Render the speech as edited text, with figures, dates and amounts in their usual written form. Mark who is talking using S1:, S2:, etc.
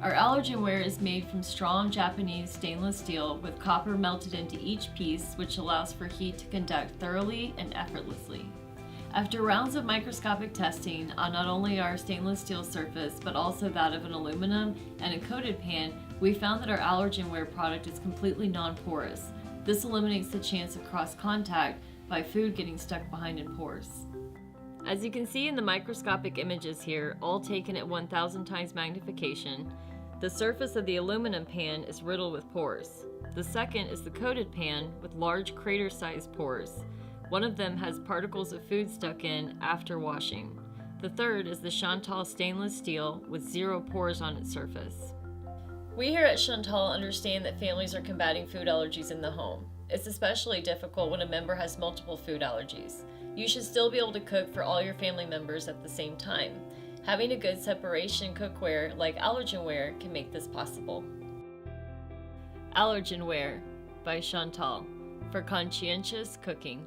S1: Our AllergenWare is made from strong Japanese stainless steel with copper melted into each piece, which allows for heat to conduct thoroughly and effortlessly. After rounds of microscopic testing on not only our stainless steel surface, but also that of an aluminum and a coated pan, we found that our AllergenWare product is completely non-porous. This eliminates the chance of cross-contact by food getting stuck behind in pores. As you can see in the microscopic images here, all taken at 1000 times magnification, the surface of the aluminum pan is riddled with pores. The second is the coated pan with large crater-sized pores. One of them has particles of food stuck in after washing. The third is the Chantal stainless steel with 0 pores on its surface. We here at Chantal understand that families are combating food allergies in the home. It's especially difficult when a member has multiple food allergies. You should still be able to cook for all your family members at the same time. Having a good separation cookware like AllergenWare can make this possible. AllergenWare by Chantal for conscientious cooking.